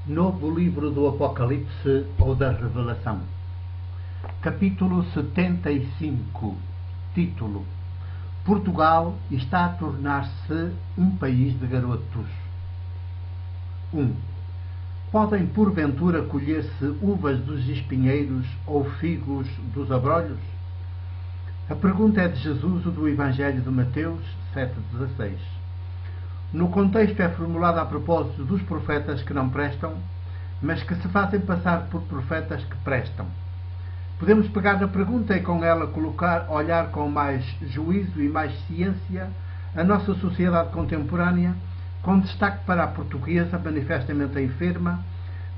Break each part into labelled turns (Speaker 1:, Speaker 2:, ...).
Speaker 1: Novo livro do Apocalipse ou da Revelação. Capítulo 75. Título: Portugal está a tornar-se um país de garotos. 1. Podem porventura colher-se uvas dos espinheiros ou figos dos abrolhos? A pergunta é de Jesus, do Evangelho de Mateus 7,16. No contexto é formulada a propósito dos profetas que não prestam, mas que se fazem passar por profetas que prestam. Podemos pegar na pergunta e com ela olhar com mais juízo e mais ciência a nossa sociedade contemporânea, com destaque para a portuguesa, manifestamente enferma,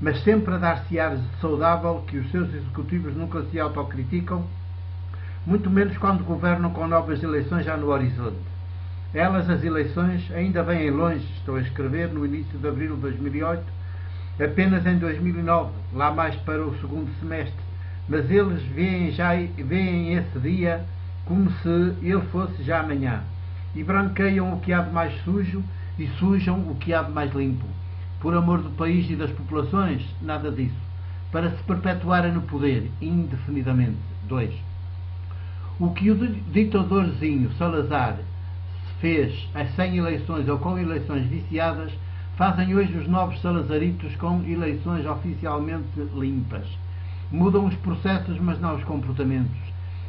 Speaker 1: mas sempre a dar-se ares de saudável que os seus executivos nunca se autocriticam, muito menos quando governam com novas eleições já no horizonte. Elas, as eleições, ainda vêm longe, estou a escrever no início de abril de 2008, apenas em 2009, lá mais para o segundo semestre, mas eles veem esse dia como se ele fosse já amanhã, e branqueiam o que há de mais sujo e sujam o que há de mais limpo. Por amor do país e das populações, nada disso, para se perpetuarem no poder, indefinidamente. 2. O que o ditadorzinho Salazar fez sem eleições ou com eleições viciadas, fazem hoje os novos salazaritos com eleições oficialmente limpas. Mudam os processos, mas não os comportamentos.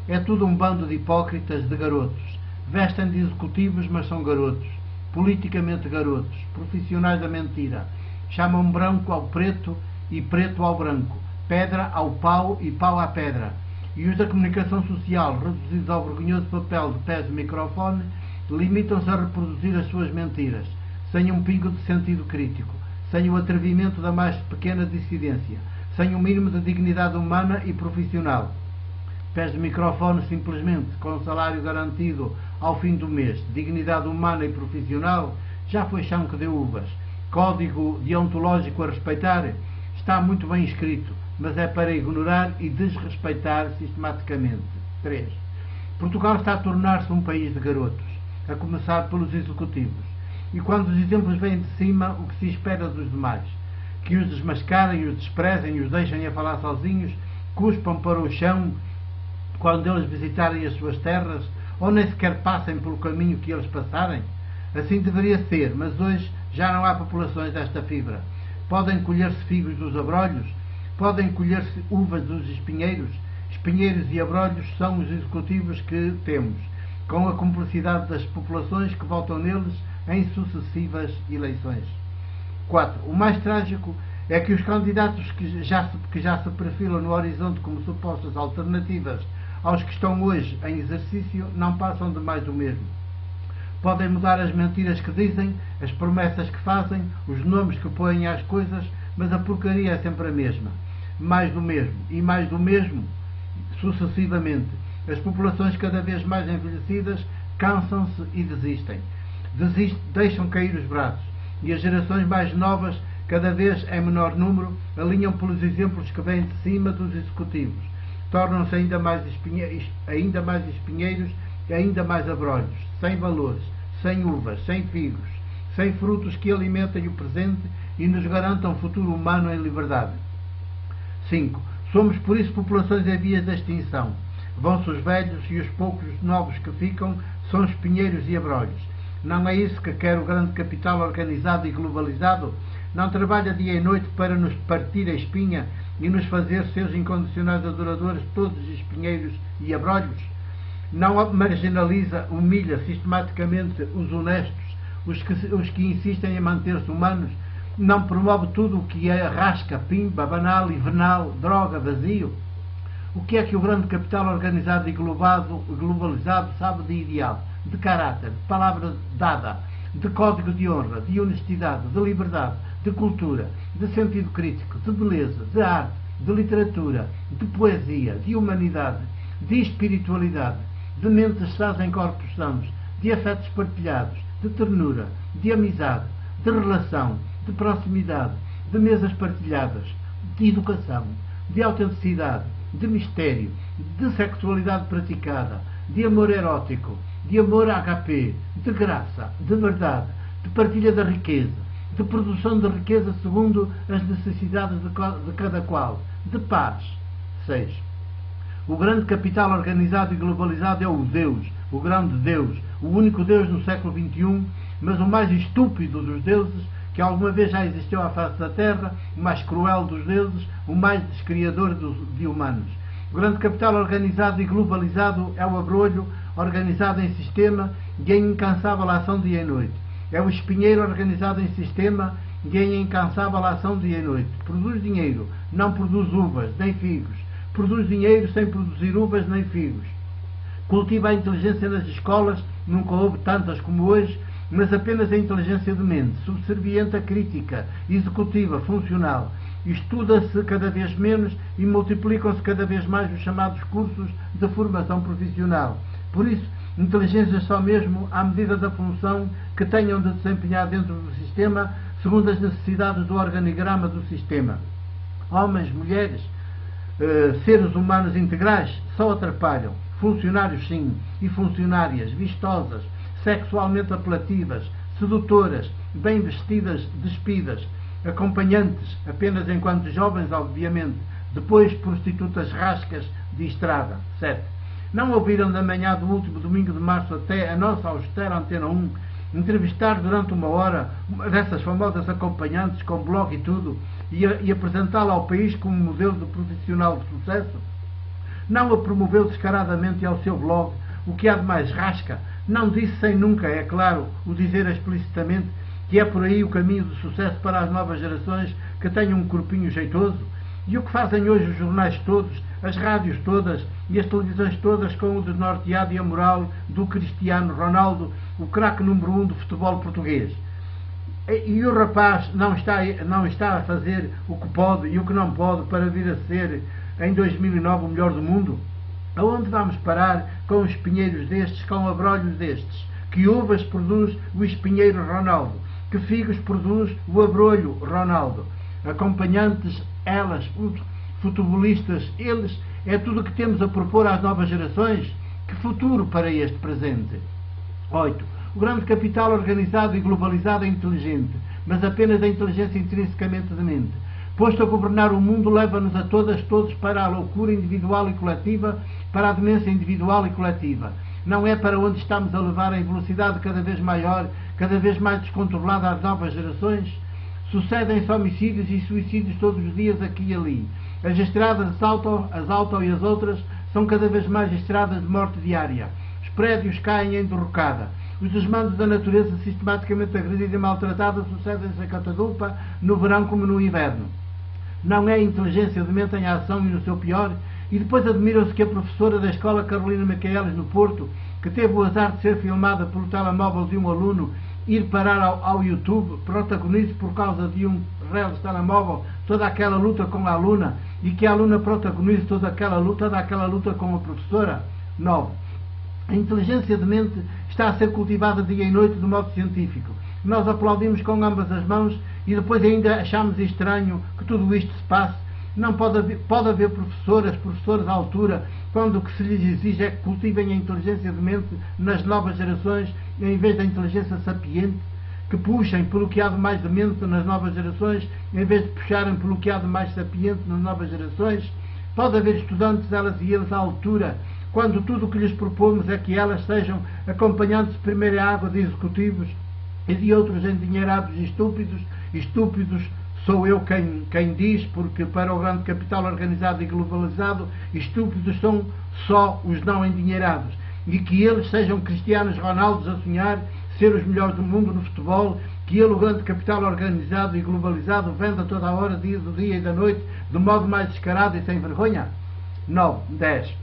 Speaker 1: É tudo um bando de hipócritas, de garotos. Vestem de executivos, mas são garotos. Politicamente garotos. Profissionais da mentira. Chamam branco ao preto e preto ao branco. Pedra ao pau e pau à pedra. E os da comunicação social, reduzidos ao vergonhoso papel de pés de microfone, limitam-se a reproduzir as suas mentiras, sem um pingo de sentido crítico, sem o atrevimento da mais pequena dissidência, sem o mínimo de dignidade humana e profissional. Pés de microfone simplesmente, com salário garantido ao fim do mês, dignidade humana e profissional, já foi chão que deu uvas. Código deontológico a respeitar, está muito bem escrito, mas é para ignorar e desrespeitar sistematicamente. 3. Portugal está a tornar-se um país de garotos, a começar pelos executivos. E quando os exemplos vêm de cima, o que se espera dos demais? Que os desmascarem, os desprezem e os deixem a falar sozinhos, cuspam para o chão quando eles visitarem as suas terras, ou nem sequer passem pelo caminho que eles passarem? Assim deveria ser, mas hoje já não há populações desta fibra. Podem colher-se figos dos abrolhos? Podem colher-se uvas dos espinheiros? Espinheiros e abrolhos são os executivos que temos, com a cumplicidade das populações que votam neles em sucessivas eleições. 4. O mais trágico é que os candidatos que já se perfilam no horizonte como supostas alternativas aos que estão hoje em exercício não passam de mais do mesmo. Podem mudar as mentiras que dizem, as promessas que fazem, os nomes que põem às coisas, mas a porcaria é sempre a mesma. Mais do mesmo, e mais do mesmo, sucessivamente. As populações cada vez mais envelhecidas cansam-se e desistem. Deixam cair os braços. E as gerações mais novas, cada vez em menor número, alinham pelos exemplos que vêm de cima dos executivos. Tornam-se ainda mais espinheiros e ainda mais abrolhos, sem valores, sem uvas, sem figos, sem frutos que alimentem o presente e nos garantam um futuro humano em liberdade. 5. Somos por isso populações em vias de extinção. Vão-se os velhos e os poucos novos que ficam são espinheiros e abrolhos. Não é isso que quer o grande capital organizado e globalizado? Não trabalha dia e noite para nos partir a espinha e nos fazer seus incondicionais adoradores todos espinheiros e abrolhos? Não marginaliza, humilha sistematicamente os honestos, os que insistem em manter-se humanos? Não promove tudo o que é rasca, pimba, banal e venal, droga, vazio? O que é que o grande capital organizado e globalizado sabe de ideal, de caráter, de palavra dada, de código de honra, de honestidade, de liberdade, de cultura, de sentido crítico, de beleza, de arte, de literatura, de poesia, de humanidade, de espiritualidade, de mentes sãs em corpos sãos, de afetos partilhados, de ternura, de amizade, de relação, de proximidade, de mesas partilhadas, de educação, de autenticidade, de mistério, de sexualidade praticada, de amor erótico, de amor HP, de graça, de verdade, de partilha da riqueza, de produção de riqueza segundo as necessidades de cada qual, de paz. 6. O grande capital organizado e globalizado é o Deus, o grande Deus, o único Deus no século XXI, mas o mais estúpido dos deuses que alguma vez já existiu à face da Terra, o mais cruel dos deuses, o mais descriador de humanos. O grande capital organizado e globalizado é o abrolho organizado em sistema e em incansável ação dia e noite. É o espinheiro organizado em sistema e em incansável ação dia e noite. Produz dinheiro, não produz uvas, nem figos. Produz dinheiro sem produzir uvas nem figos. Cultiva a inteligência nas escolas, nunca houve tantas como hoje, mas apenas a inteligência de mente, subserviente à crítica, executiva, funcional. Estuda-se cada vez menos e multiplicam-se cada vez mais os chamados cursos de formação profissional. Por isso, inteligência só mesmo à medida da função que tenham de desempenhar dentro do sistema, segundo as necessidades do organigrama do sistema. Homens, mulheres, seres humanos integrais só atrapalham. Funcionários sim, e funcionárias vistosas, sexualmente apelativas, sedutoras, bem vestidas, despidas, acompanhantes, apenas enquanto jovens, obviamente, depois prostitutas rascas de estrada. 7. Não ouviram da manhã do último domingo de março até a nossa austera Antena 1 entrevistar durante uma hora uma dessas famosas acompanhantes com blog e tudo e apresentá-la ao país como modelo de profissional de sucesso? Não a promoveu descaradamente ao seu blog, o que há de mais rasca? Não disse sem nunca, é claro, o dizer explicitamente que é por aí o caminho do sucesso para as novas gerações que tenham um corpinho jeitoso? E o que fazem hoje os jornais todos, as rádios todas e as televisões todas com o desnorteado e amoral do Cristiano Ronaldo, o craque número 1 do futebol português? E o rapaz não está a fazer o que pode e o que não pode para vir a ser, em 2009, o melhor do mundo? Aonde vamos parar com espinheiros destes, com abrolhos destes? Que uvas produz o espinheiro Ronaldo? Que figos produz o abrolho Ronaldo? Acompanhantes, elas, futebolistas, eles, é tudo o que temos a propor às novas gerações? Que futuro para este presente? 8. O grande capital organizado e globalizado é inteligente, mas apenas a inteligência intrinsecamente de mente. Posto a governar o mundo, leva-nos a todos para a loucura individual e coletiva, para a demência individual e coletiva. Não é para onde estamos a levar em velocidade cada vez maior, cada vez mais descontrolada às novas gerações? Sucedem-se homicídios e suicídios todos os dias aqui e ali. As estradas, as auto e as outras, são cada vez mais estradas de morte diária. Os prédios caem em derrocada. Os desmandos da natureza sistematicamente agredida e maltratada sucedem-se a catadupa no verão como no inverno. Não é a inteligência de mente em ação e no seu pior? E depois admiram-se que a professora da escola Carolina Micaelis no Porto, que teve o azar de ser filmada pelo telemóvel de um aluno, ir parar ao YouTube, protagonize por causa de um relé de telemóvel toda aquela luta com a aluna e que a aluna protagonize toda aquela luta com a professora? 9. A inteligência de mente está a ser cultivada dia e noite de modo científico. Nós aplaudimos com ambas as mãos e depois ainda achamos estranho que tudo isto se passe. Não pode haver professores à altura, quando o que se lhes exige é que cultivem a inteligência de mente nas novas gerações, em vez da inteligência sapiente, que puxem pelo que há de mais de mente nas novas gerações, em vez de puxarem pelo que há de mais sapiente nas novas gerações. Pode haver estudantes, elas e eles, à altura, quando tudo o que lhes propomos é que elas sejam acompanhantes de primeira água de executivos e de outros endinheirados e estúpidos sou eu quem diz, porque para o grande capital organizado e globalizado, estúpidos são só os não endinheirados, e que eles sejam Cristianos Ronaldos a sonhar ser os melhores do mundo no futebol, que ele, o grande capital organizado e globalizado, venda toda a hora, do dia e da noite, de modo mais descarado e sem vergonha? 9. 10.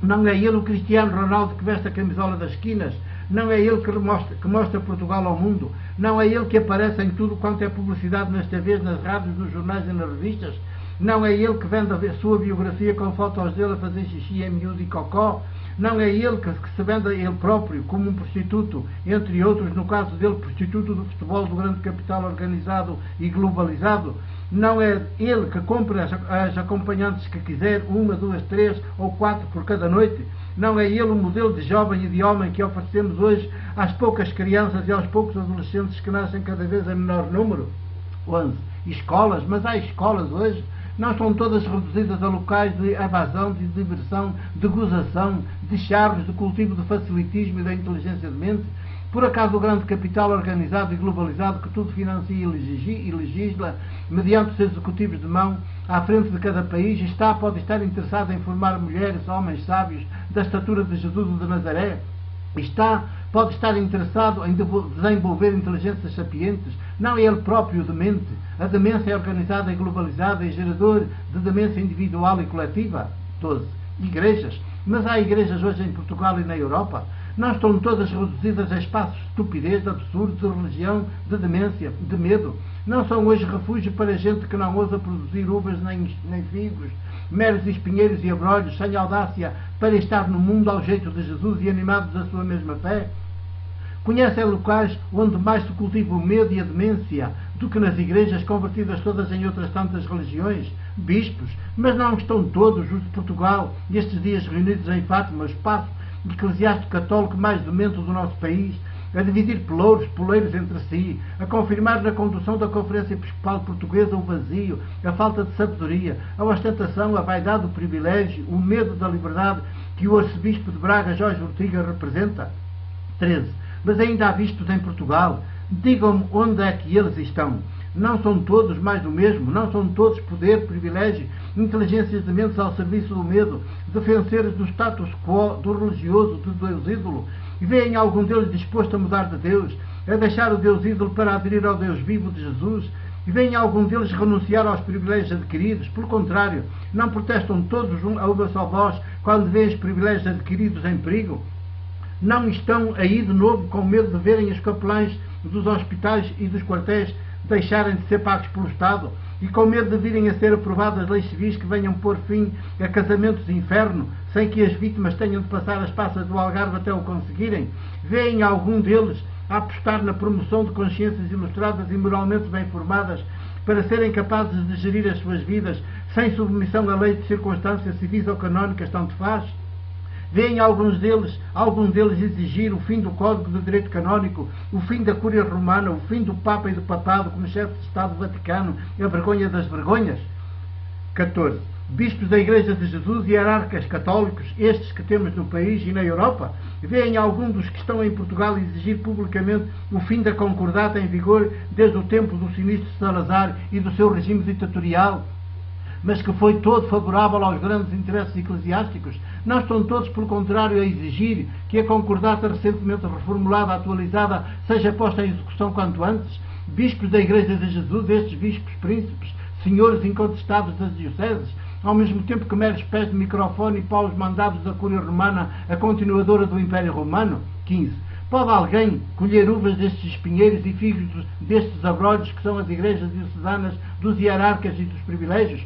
Speaker 1: Não é ele o Cristiano Ronaldo que veste a camisola das esquinas? Não é ele que mostra Portugal ao mundo? Não é ele que aparece em tudo quanto é publicidade nas TVs, nas rádios, nos jornais e nas revistas? Não é ele que vende a sua biografia com fotos dele a fazer xixi em miúdo e cocó? Não é ele que se vende a ele próprio como um prostituto, entre outros, no caso dele, prostituto do futebol do grande capital organizado e globalizado? Não é ele que compra as acompanhantes que quiser, 1, 2, 3 ou 4 por cada noite? Não é ele o modelo de jovem e de homem que oferecemos hoje às poucas crianças e aos poucos adolescentes que nascem cada vez em menor número? 11. Escolas, mas há escolas hoje? Não estão todas reduzidas a locais de evasão, de diversão, de gozação, de charros, de cultivo de facilitismo e da inteligência de mente? Por acaso o grande capital organizado e globalizado que tudo financia e legisla, mediante os executivos de mão, à frente de cada país, pode estar interessado em formar mulheres, homens sábios, da estatura de Jesus de Nazaré? Pode estar interessado em desenvolver inteligências sapientes? Não é ele próprio demente? A demência é organizada e globalizada e gerador de demência individual e coletiva? 12. Igrejas. Mas há igrejas hoje em Portugal e na Europa? Não estão todas reduzidas a espaços de estupidez, de absurdo, de religião, de demência, de medo? Não são hoje refúgio para gente que não ousa produzir uvas nem figos, meros espinheiros e abrolhos, sem audácia para estar no mundo ao jeito de Jesus e animados da sua mesma fé? Conhecem locais onde mais se cultiva o medo e a demência do que nas igrejas convertidas todas em outras tantas religiões? Bispos, mas não estão todos os de Portugal estes dias reunidos em Fátima, o espaço eclesiástico católico mais demente do nosso país, a dividir poleiros entre si, a confirmar na condução da Conferência Episcopal Portuguesa o vazio, a falta de sabedoria, a ostentação, a vaidade, o privilégio, o medo da liberdade que o arcebispo de Braga, Jorge Ortiga, representa? 13. Mas ainda há bispos em Portugal? Digam-me onde é que eles estão. Não são todos mais do mesmo? Não são todos poder, privilégio, inteligências de mentes ao serviço do medo, defensores do status quo, do religioso, do Deus ídolo? E veem algum deles disposto a mudar de Deus, a deixar o Deus ídolo para aderir ao Deus vivo de Jesus? E veem algum deles renunciar aos privilégios adquiridos? Pelo contrário, não protestam todos a uma só voz quando veem os privilégios adquiridos em perigo? Não estão aí de novo com medo de verem os capelães dos hospitais e dos quartéis deixarem de ser pagos pelo Estado? E com medo de virem a ser aprovadas leis civis que venham pôr fim a casamentos de inferno, sem que as vítimas tenham de passar as passas do Algarve até o conseguirem? Veem algum deles a apostar na promoção de consciências ilustradas e moralmente bem formadas para serem capazes de gerir as suas vidas sem submissão à lei de circunstâncias civis ou canónicas, tanto faz? Veem algum deles exigir o fim do Código de Direito Canónico, o fim da Cúria Romana, o fim do Papa e do Papado como chefe de Estado do Vaticano, a vergonha das vergonhas? 14. Bispos da Igreja de Jesus e hierarcas católicos, estes que temos no país e na Europa? Veem algum dos que estão em Portugal exigir publicamente o fim da concordata em vigor desde o tempo do sinistro Salazar e do seu regime ditatorial, mas que foi todo favorável aos grandes interesses eclesiásticos? Não estão todos, pelo contrário, a exigir que a concordata recentemente reformulada, atualizada, seja posta em execução quanto antes? Bispos da Igreja de Jesus, estes bispos príncipes, senhores incontestados das dioceses, ao mesmo tempo que meros pés de microfone e paus mandados da Cúria Romana, a continuadora do Império Romano? 15. Pode alguém colher uvas destes espinheiros e figos destes abrolhos que são as igrejas diocesanas dos hierarcas e dos privilégios?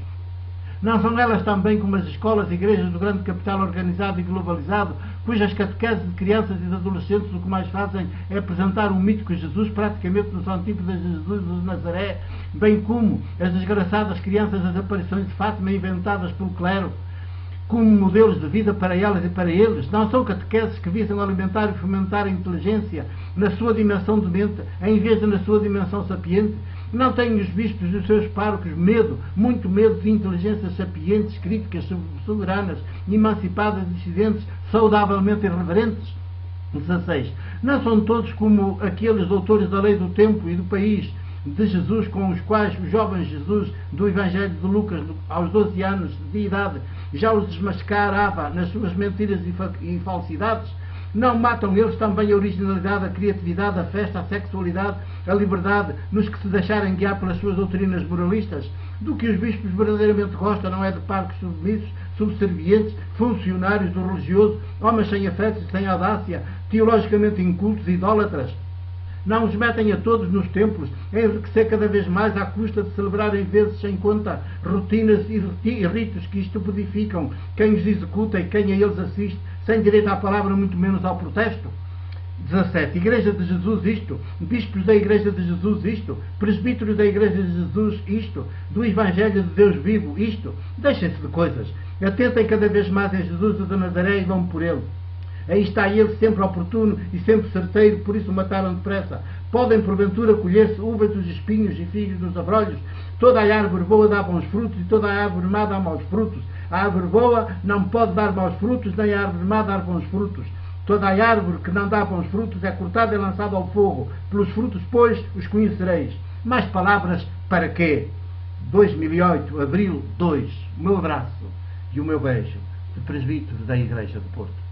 Speaker 1: Não são elas também como as escolas e igrejas do grande capital organizado e globalizado, cujas catequeses de crianças e de adolescentes o que mais fazem é apresentar um mítico Jesus praticamente nos antípodas de Jesus de Nazaré, bem como as desgraçadas crianças das aparições de Fátima inventadas pelo clero como modelos de vida para elas e para eles? Não são catequeses que visam alimentar e fomentar a inteligência na sua dimensão de mente, em vez de na sua dimensão sapiente? Não têm os bispos e os seus párocos medo, muito medo de inteligências sapientes, críticas, soberanas, emancipadas, dissidentes, saudavelmente irreverentes? 16. Não são todos como aqueles doutores da lei do tempo e do país de Jesus, com os quais o jovem Jesus do Evangelho de Lucas, aos 12 anos de idade, já os desmascarava nas suas mentiras e falsidades? Não matam eles também a originalidade, a criatividade, a festa, a sexualidade, a liberdade, nos que se deixarem guiar pelas suas doutrinas moralistas? Do que os bispos verdadeiramente gostam não é de parcos submissos, subservientes, funcionários do religioso, homens sem afetos e sem audácia, teologicamente incultos e idólatras? Não os metem a todos nos templos, a enriquecer cada vez mais à custa de celebrarem vezes sem conta rotinas e ritos que estupedificam quem os executa e quem a eles assiste, sem direito à palavra, muito menos ao protesto? 17. Igreja de Jesus isto, bispos da Igreja de Jesus isto, presbíteros da Igreja de Jesus isto, do Evangelho de Deus vivo isto. Deixem-se de coisas. Atentem cada vez mais em Jesus de Nazaré e vão por ele. Aí está ele sempre oportuno e sempre certeiro, por isso o mataram depressa. Podem porventura colher-se uvas dos espinhos e figos dos abrolhos. Toda a árvore boa dá bons frutos e toda a árvore má dá maus frutos. A árvore boa não pode dar maus frutos, nem a árvore má dar bons frutos. Toda a árvore que não dá bons frutos é cortada e lançada ao fogo. Pelos frutos, pois, os conhecereis. Mais palavras para quê? 2008, abril 2. O meu abraço e o meu beijo de presbítero da Igreja do Porto.